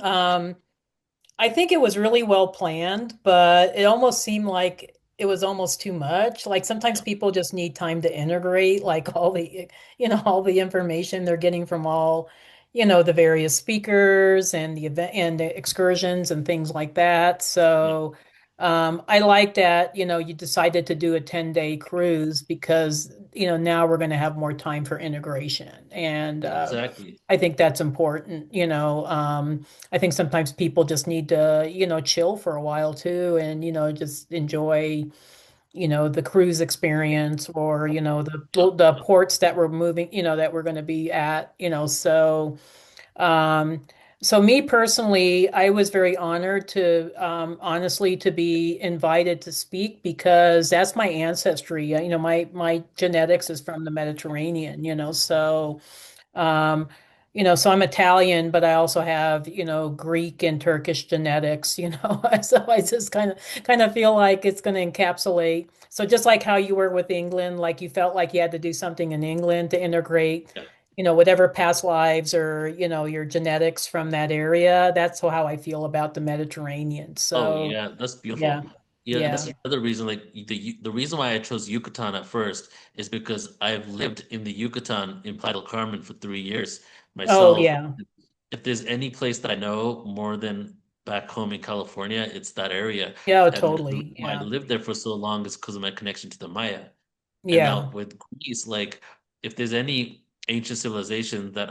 I think it was really well planned, but it almost seemed like it was almost too much. Like sometimes yeah, people just need time to integrate like all the, all the information they're getting from all, the various speakers and the event and the excursions and things like that. yeah, So, I like that, you decided to do a 10-day cruise because, now we're going to have more time for integration. And exactly. I think that's important, I think sometimes people just need to, chill for a while too and, just enjoy, the cruise experience or, Yep. the ports that we're moving, that we're going to be at, um, so me personally, I was very honored to, honestly, to be invited to speak because that's my ancestry. My genetics is from the Mediterranean, um, so I'm Italian, but I also have, Greek and Turkish genetics, So I just kind of feel like it's going to encapsulate. So just like how you were with England, like you felt like you had to do something in England to integrate, Yeah. whatever past lives or, your genetics from that area. That's how I feel about the Mediterranean. Oh So yeah, that's yeah, beautiful. Yeah, and yeah. that's another reason. Like the reason why I chose Yucatan at first is because I've lived in the Yucatan in Playa del Carmen for 3 years Oh myself. yeah. If there's any place that I know more than back home in California, it's that area. Yeah, And the reason totally. why I Yeah. lived there for so long is because of my connection to the Maya. And Yeah. now with Greece, like if there's any ancient civilization that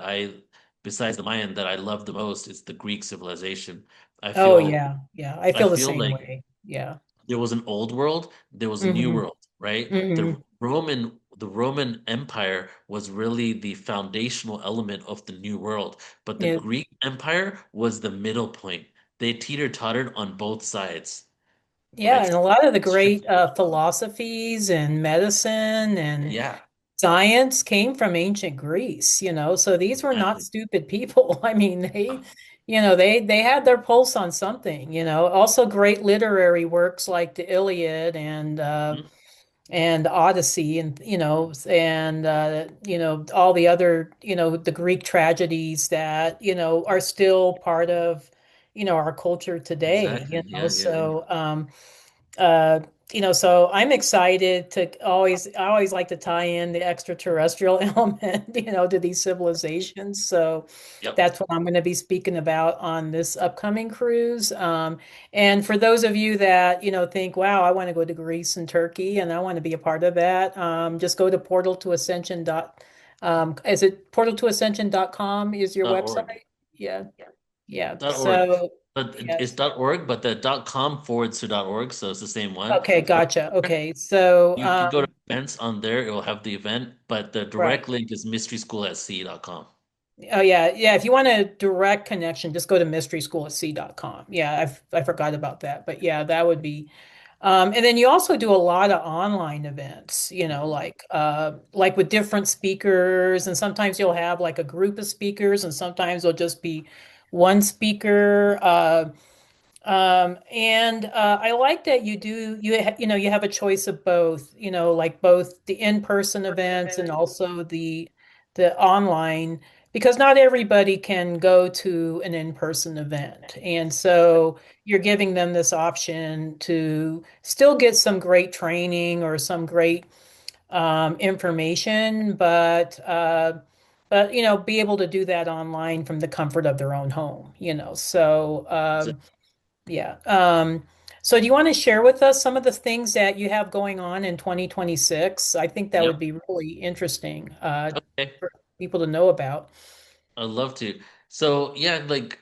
besides the Mayan, that I love the most, it's the Greek civilization. I Oh feel, yeah. Yeah. I I feel the feel same like way. Yeah. there was an old world, there was a new Hmm. world, right? Hmm. The Roman Empire was really the foundational element of the new world, but the Yeah. Greek Empire was the middle point. They teeter-tottered on both sides, Yeah, right? and So a lot of the strict- great philosophies and medicine and yeah, science came from ancient Greece, so these were not exactly. stupid people. I mean, they had their pulse on something, Also great literary works like the Iliad Mhm. and Odyssey and all the other the Greek tragedies that are still part of our culture today, Exactly. Yeah, yeah, yeah. uh so I'm excited to I always like to tie in the extraterrestrial element to these civilizations, so Yep. that's what I'm going to be speaking about on this upcoming cruise. And for those of you that, think, wow, I want to go to Greece and Turkey and I want to be a part of that, just go to portal to ascension dot is it portal to ascension.com is your .org. website? Yeah. Yeah. .org. So, But yeah. it's .org, but the .com forwards to .org, so it's the same one. Okay, But gotcha. Okay. So, you can go to events on there, it will have the event, but the right. direct link is mysteryschool@sea.com. Oh yeah, yeah. If you want a direct connection, just go to mysteryschool@sea.com. Yeah, I forgot about that. But yeah, that would be. And then you also do a lot of online events, Mhm. like with different speakers, and sometimes you'll have like a group of speakers, and sometimes it'll just be one speaker. And I like that you have a choice of both, like both the in-person events and also the online, because not everybody can go to an in-person event. And so you're giving them this option to still get some great training or some great information, but be able to do that online from the comfort of their own home, So yeah. So do you want to share with us some of the things that you have going on in 2026? I think that would Yep. be really interesting Okay. for people to know about. I'd love to. So yeah, like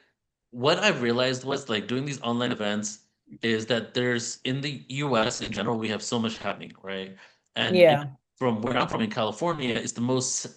what I've realized was like doing these online events is that there's in the US in general, we have so much happening, right? And Yeah. from where I'm from in California, it's the most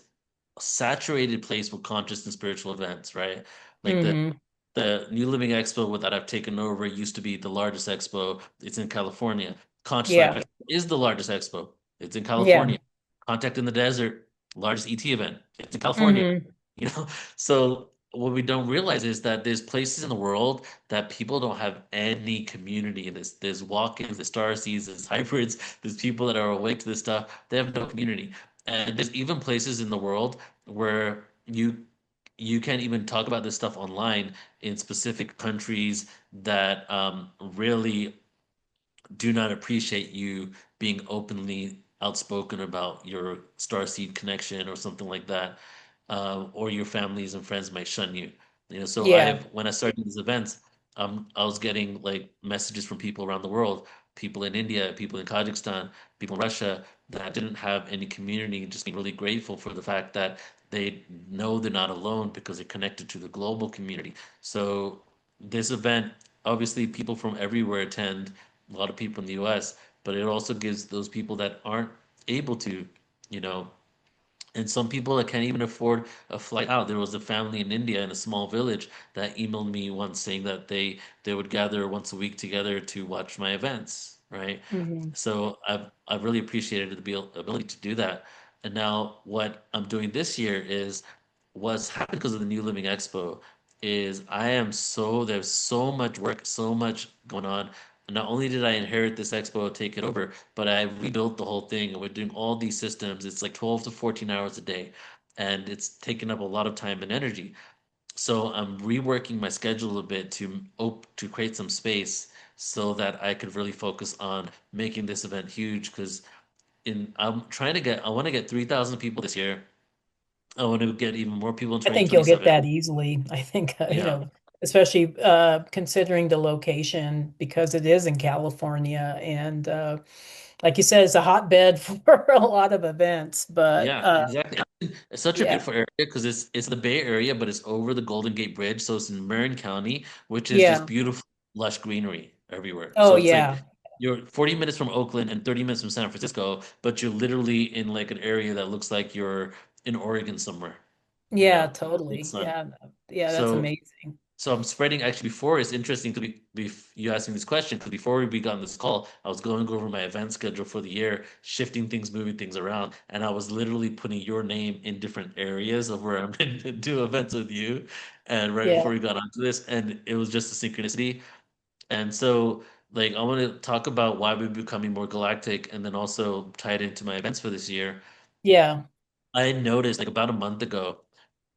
saturated place with conscious and spiritual events, right? Like Hmm. the New Living Expo that I've taken over used to be the largest expo. It's in California. Conscious Life Yeah. Expo is the largest expo. It's in Yeah. California. Contact in the Desert, largest ET event. It's in California, Hmm. you know. So what we don't realize is that there's places in the world that people don't have any community in this. There's walk-ins, there's star seeds, there's hybrids, there's people that are awake to this stuff. They have no community. And there's even places in the world where you can't even talk about this stuff online in specific countries that really do not appreciate you being openly outspoken about your starseed connection or something like that, or your families and friends might shun you. You know, so Yeah. when I started these events, I was getting like messages from people around the world, people in India, people in Kazakhstan, people in Russia that didn't have any community, just being really grateful for the fact that they know they're not alone because they're connected to the global community. So this event, obviously, people from everywhere attend, a lot of people in the US, but it also gives those people that aren't able to, you know, and some people that can't even afford a flight out. There was a family in India in a small village that emailed me once saying that they would gather once a week together to watch my events, right? Hmm. So I've really appreciated the ability to do that. And now what I'm doing this year is what's happened because of the New Living Expo is there's so much work, so much going on. Not only did I inherit this expo, take it over, but I rebuilt the whole thing, and we're doing all these systems. It's like 12 to 14 hours a day, and it's taken up a lot of time and energy. So I'm reworking my schedule a bit to create some space so that I could really focus on making this event huge. Because in I'm trying to get I want to get 3,000 people this year. I want to get even more people in I think you'll get 2027. that easily. I think, Yeah. especially considering the location because it is in California and like you said, it's a hotbed for a lot of events. But Yeah, exactly. It's such a yeah, beautiful area because it's the Bay Area, but it's over the Golden Gate Bridge, so it's in Marin County, which is just yeah. beautiful, lush greenery everywhere. Oh So it's like yeah. you're 40 minutes from Oakland and 30 minutes from San Francisco, but you're literally in like an area that looks like you're in Oregon somewhere, you Yeah, know, with totally. sun. Yeah. Yeah, that's So amazing. so I'm spreading actually before it's interesting to be you asking this question because before we began this call, I was going over my event schedule for the year, shifting things, moving things around, and I was literally putting your name in different areas of where I'm going to do events with you. And right Yeah. before we got onto this, and it was just a synchronicity. And so like I want to talk about why we're becoming more galactic and then also tie it into my events for this year. Yeah. I noticed like about a month ago,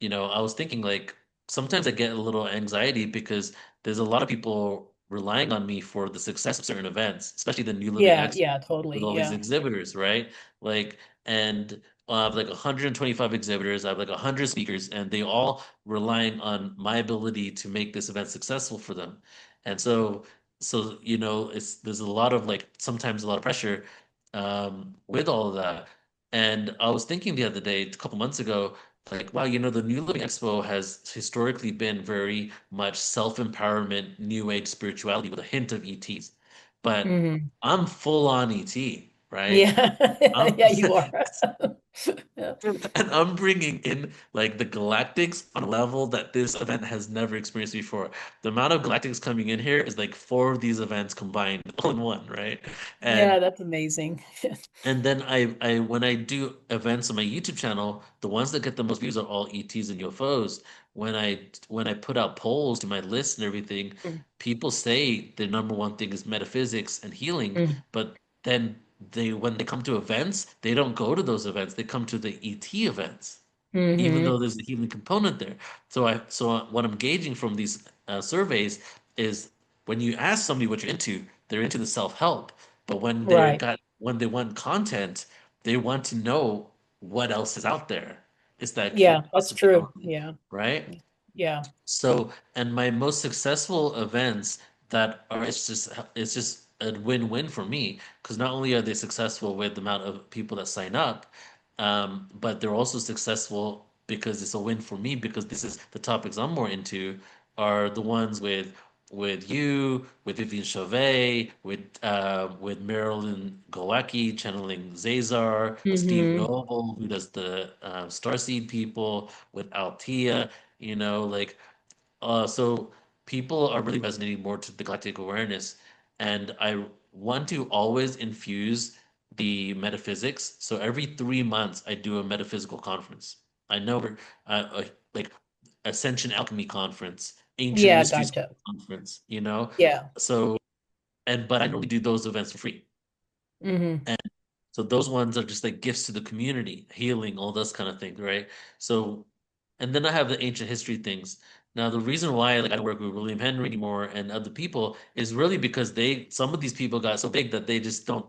I was thinking like sometimes I get a little anxiety because there's a lot of people relying on me for the success of certain events, especially the New Living Yeah, Expo yeah, with totally. all these Yeah. exhibitors, right? Like, and I have like 125 exhibitors, I have like 100 speakers, and they all relying on my ability to make this event successful for them. And so there's a lot of like sometimes a lot of pressure with all of that. And I was thinking the other day, a couple months ago, like, wow, the New Living Expo has historically been very much self-empowerment, new age spirituality with a hint of ETs. But Hmm. I'm full on ET, right? Yeah. I'm Yeah, you are. Yeah. and I'm bringing in like the Galactics on a level that this event has never experienced before. The amount of Galactics coming in here is like four of these events combined all in one, right? Yeah, And that's amazing. And then when I do events on my YouTube channel, the ones that get the most views are all ETs and UFOs. When I put out polls to my list and everything, people say the number one thing is metaphysics and healing, Mm-hmm. but then when they come to events, they don't go to those events. They come to the ET events even though Hmm. there's a healing component there. What I'm gauging from these surveys is when you ask somebody what you're into, they're into the self-help. But Right. when they want content, they want to know what else is out there. It's that Yeah, that's curiosity true. element, Yeah. right? Yeah. And my most successful events that are it's just a win-win for me because not only are they successful with the amount of people that sign up, but they're also successful because it's a win for me because this is the topics I'm more into are the ones with you, with Vivian Chauvet, with Marilyn Glowacki channeling Zazar, with Steve Hmm. Noble who does the Starseed people, with Althea, like so people are really resonating more to the galactic awareness, and I want to always infuse the metaphysics. So every 3 months, I do a metaphysical conference. I know we're like Ascension Alchemy Conference, Ancient Yeah, Mysteries gotcha. Conference, you know? Yeah. So, but I normally do those events for free. Hmm. And so those ones are just like gifts to the community, healing, all those kind of things, right? So, and then I have the ancient history things. Now, the reason why like I don't work with William Henry anymore and other people is really because some of these people got so big that they just don't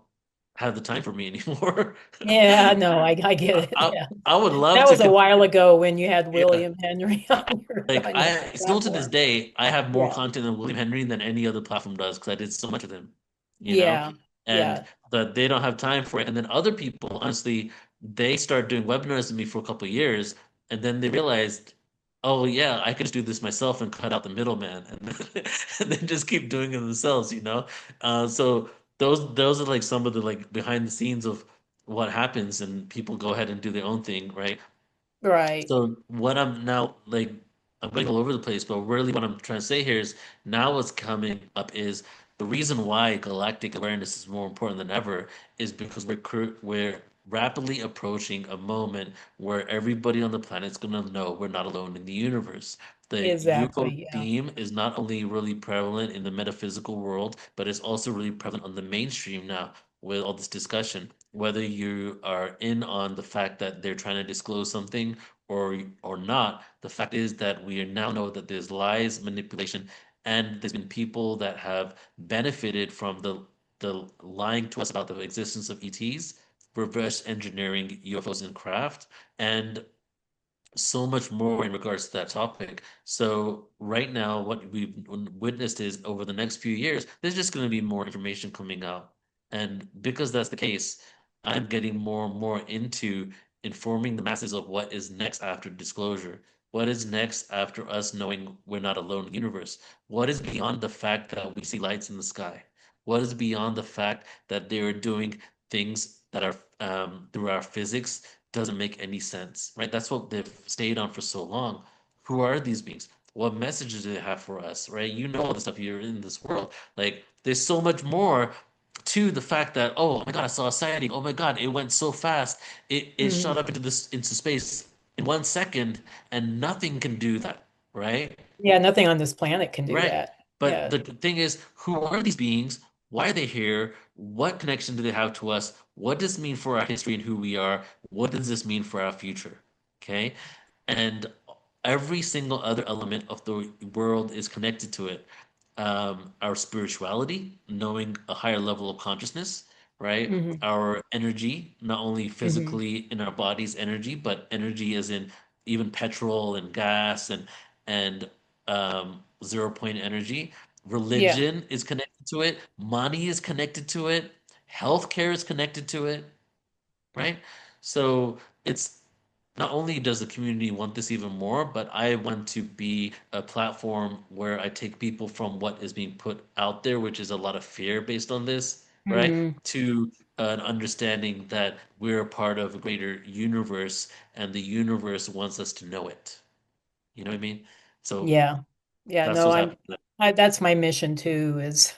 have the time for me anymore. Yeah, no, I get it. I, Yeah. I would love That to was a continue. while ago when you had Yeah. William Henry Like on your I still to this platform. day, I have more Yeah. content than William Henry than any other platform does because I did so much with him, you know, Yeah. and Yeah. that they don't have time for it. And then other people, honestly, they start doing webinars with me for a couple of years, and then they realized, oh yeah, I could just do this myself and cut out the middleman, and then, and then just keep doing it themselves, you know. So those are like some of the like behind the scenes of what happens, and people go ahead and do their own thing, right? Right. So what I'm now like I'm going all over the place, but really what I'm trying to say here is now what's coming up is the reason why galactic awareness is more important than ever is because we're rapidly approaching a moment where everybody on the planet is going to know we're not alone in the universe. The UFO Exactly. Yeah. theme is not only really prevalent in the metaphysical world, but it's also really prevalent on the mainstream now with all this discussion. Whether you are in on the fact that they're trying to disclose something or not, the fact is that we now know that there's lies, manipulation, and there's been people that have benefited from the lying to us about the existence of ETs, reverse engineering UFOs in craft, and so much more in regards to that topic. So right now, what we've witnessed is over the next few years, there's just going to be more information coming out. And because that's the case, I'm getting more and more into informing the masses of what is next after disclosure. What is next after us knowing we're not alone in the universe? What is beyond the fact that we see lights in the sky? What is beyond the fact that they are doing things that are through our physics doesn't make any sense, right? That's what they've stayed on for so long. Who are these beings? What messages do they have for us, right? You know all the stuff you're in this world. Like, there's so much more to the fact that, oh my God, I saw a sighting. Oh my God, it went so fast. It shot Hmm. up into space in 1 second, and nothing can do that, right? Yeah, nothing on this planet can do Right. that. But Yeah. the thing is, who are these beings? Why are they here? What connection do they have to us? What does this mean for our history and who we are? What does this mean for our future? Okay. And every single other element of the world is connected to it. Our spirituality, knowing a higher level of consciousness, right? Hmm. Our energy, not only Hmm. physically in our body's energy, but energy as in even petrol and gas and 0 point energy. Yeah. Religion is connected to it. Money is connected to it. Healthcare is connected to it, right? So it's not only does the community want this even more, but I want to be a platform where I take people from what is being put out there, which is a lot of fear based on this, right? Hmm. To an understanding that we're a part of a greater universe and the universe wants us to know it. You know what I mean? So Yeah. Yeah. that's No, what's happening. that's my mission too, is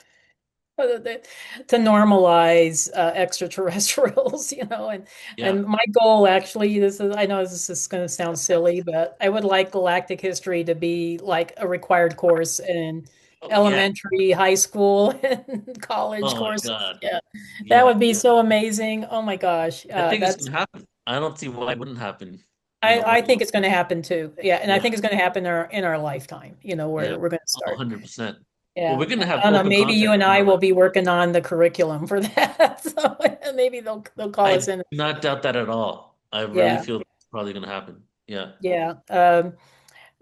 to normalize extraterrestrials, Yeah. and my goal actually, I know this is going to sound silly, but I would like galactic history to be like a required course in Oh, yeah. elementary, high school, and college Oh my courses. God. Yeah, that Yeah. would be so amazing. Oh my gosh, I think it's that's gonna happen. I don't see why it wouldn't happen. I What do you? think it's going to happen too. Yeah, and I Yeah. think it's going to happen in our lifetime. Yeah. Where we're going to Oh, start. 100%. Well, Yeah, we're gonna have I don't know. open Maybe you contact and in I our will be lifetime. working on the curriculum for that. So maybe they'll call I us do in. not doubt that at all. I really Yeah, feel it's probably gonna happen. Yeah. yeah.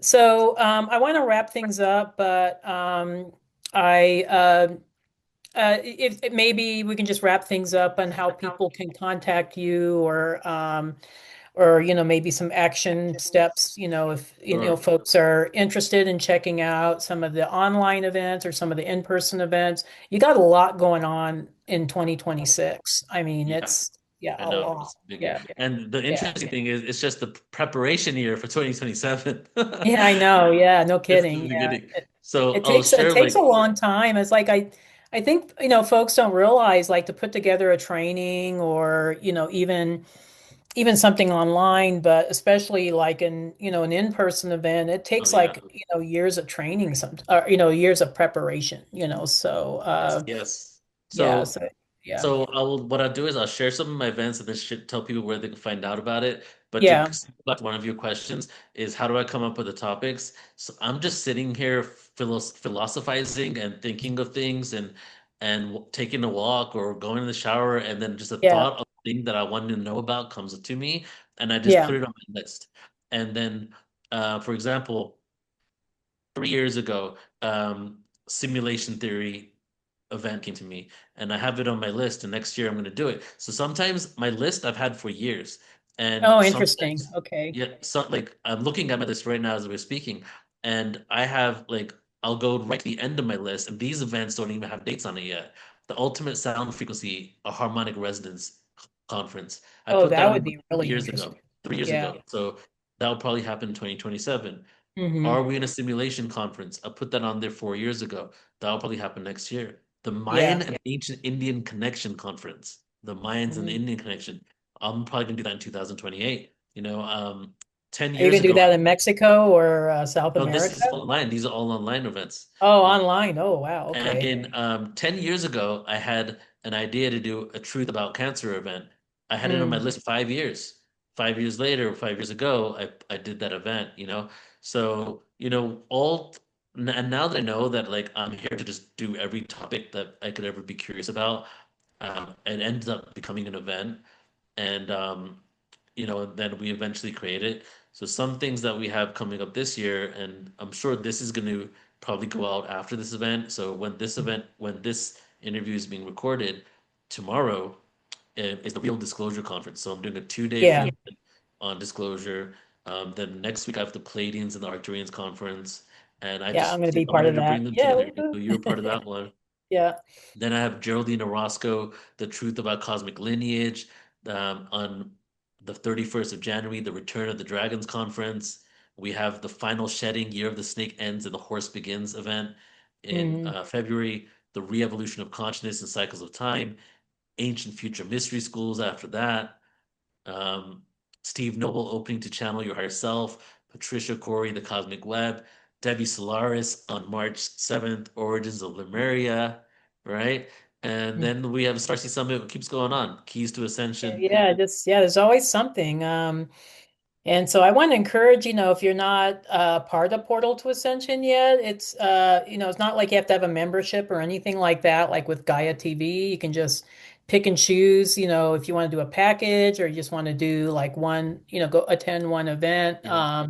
So I want to wrap things up, but I if maybe we can just wrap things up on how people can contact you, or maybe some action steps, if Sure. folks are interested in checking out some of the online events or some of the in-person events. You got a lot going on in 2026. I mean, Yeah, it's, yeah, I a know. lot. It's a big year. Yeah, And the yeah, interesting thing is it's just the preparation year for 2027. yeah. I know. Yeah, no It's the kidding. Yeah, beginning. it, So it I'll takes it share takes like a long time. It's like I I think, folks don't realize like to put together a training or, even something online, but especially like an in-person event, it Oh takes yeah. like, years of training, or, years of preparation, so, Yes. Yes. yeah, So so, yeah, So what I'll do is I'll share some of my events and then tell people where they can find out about it. But to yeah, circle back to one of your questions is how do I come up with the topics? So I'm just sitting here philosophizing and thinking of things and taking a walk or going in the shower and then just a yeah, thought of a thing that I wanted to know about comes to me and I just yeah. put it on my list. And then for example, 3 years ago, simulation theory event came to me, and I have it on my list. And next year I'm going to do it. So sometimes my list I've had for years, and Oh, interesting. sometimes, Okay. yeah, so like I'm looking at my list right now as we're speaking, and I have like I'll go right to the end of my list, and these events don't even have dates on it yet. The Ultimate Sound Frequency, a Harmonic Resonance Conference. I Oh, put that that on would be 3 years really ago. interesting. 3 years Yeah. ago. So that will probably happen in 2027. Hmm. Are we in a simulation conference? I put that on there 4 years ago. That'll probably happen next year. The Mayan Yeah. and Ancient Indian Connection Conference. The Mayans and the Mhm. Indian Connection. I'm probably gonna do that in 2028. 10 Are you years gonna do ago. that in Mexico or South No, this America? is online. These are all online events. Oh, online. Oh, wow. And Okay. in 10 years ago, I had an idea to do a Truth About Cancer event. I had it on my Mm. list 5 years. 5 years later, 5 years ago, I did that event. So, and now that I know that like I'm here to just do every topic that I could ever be curious about, it ends up becoming an event. And then we eventually create it. So some things that we have coming up this year, and I'm sure this is going to probably go out after this event. So when this interview is being recorded tomorrow, is the Real Disclosure Conference. So I'm doing a 2 day free Yeah. event on disclosure. Then next week I have the Palladians and the Arcturians conference, and Yeah, I'm gonna I be part wanted of to bring that. them Yeah. together. Woohoo. You're part of that one. Yeah. Then I have Geraldine Orozco, The Truth About Cosmic Lineage, on the 31st of January, the Return of the Dragons Conference. We have the Final Shedding, Year of the Snake Ends and the Horse Begins event in Hmm. February, the Re-Evolution of Consciousness and Cycles of Time, Ancient Future Mystery Schools after that, um, Steve Noble opening to Channel Your Higher Self, Patricia Corey, The Cosmic Web, Debbie Solaris on March 7th, Origins of Lemuria, right? And then we have Starseed Summit, it keeps going on. Keys to Ascension. Yeah, just yeah, there's always something. And so I want to encourage, if you're not part of Portal to Ascension yet, it's not like you have to have a membership or anything like that, like with Gaia TV. You can just pick and choose, if you want to do a package or you just want to do like one, go attend one event. Yeah.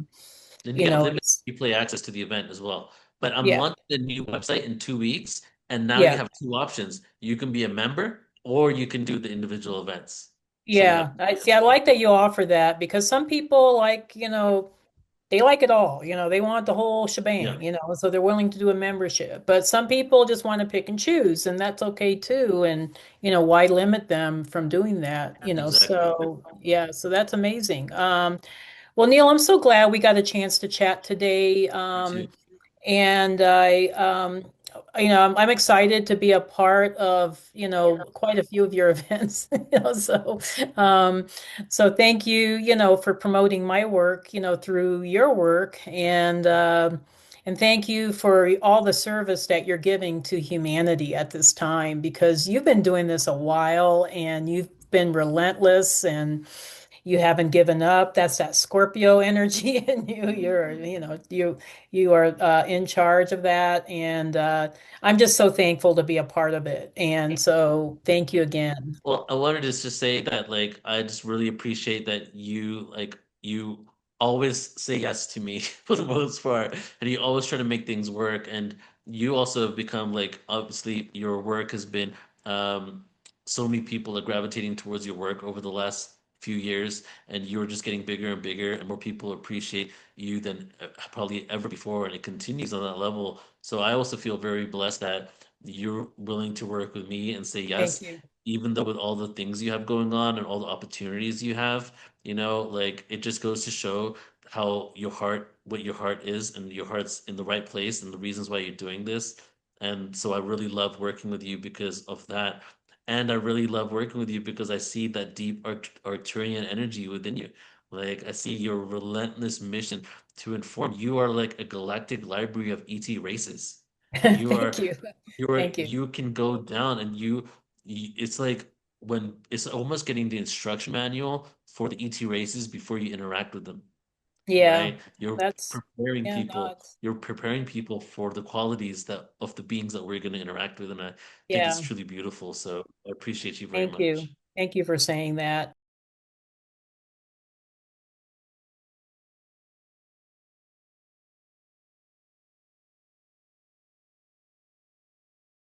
Then you get unlimited It's replay access to the event as well. But I'm yeah, launching the new website in 2 weeks, and now you yeah, have two options. You can be a member or you can do the individual events. So you have, yeah. I see. I like that you offer that because some people like, they like it all, they want the whole yeah, shebang, so they're willing to do a membership. But some people just want to pick and choose, and that's okay too. And, why limit them from doing that, exactly. So yeah, so that's amazing. Well, Neil, I'm so glad we got a chance to chat today. Me too. And I'm excited to be a part of, quite a few of your events. Um, so thank you, for promoting my work, through your work, and thank you for all the service that you're giving to humanity at this time, because you've been doing this a while and you've been relentless and you haven't given up. That's that Scorpio energy in you. You are in charge of that, and I'm just so thankful to be a part of it. And so, thank you again. Well, I wanted to just say that like I just really appreciate that you always say yes to me for the most part, and you always try to make things work. And you also have become like obviously your work has been um, so many people are gravitating towards your work over the last few years, and you're just getting bigger and bigger, and more people appreciate you than probably ever before, and it continues on that level. So I also feel very blessed that you're willing to work with me and say Thank yes you. even though with all the things you have going on and all the opportunities you have, like it just goes to show how what your heart is, and your heart's in the right place, and the reasons why you're doing this. And so I really love working with you because of that. And I really love working with you because I see that deep Arcturian energy within you. Like I see your relentless mission to inform. You are like a galactic library of ET races. You are Thank you. Thank you. you can go down and it's like when it's almost getting the instruction manual for the ET races before you interact with them, Yeah, right? You're that's, preparing yeah, no, people. it's, You're preparing people for the qualities that of the beings that we're going to interact with, and I think it's yeah, truly beautiful. So I appreciate you very thank you. much. Thank you for saying that.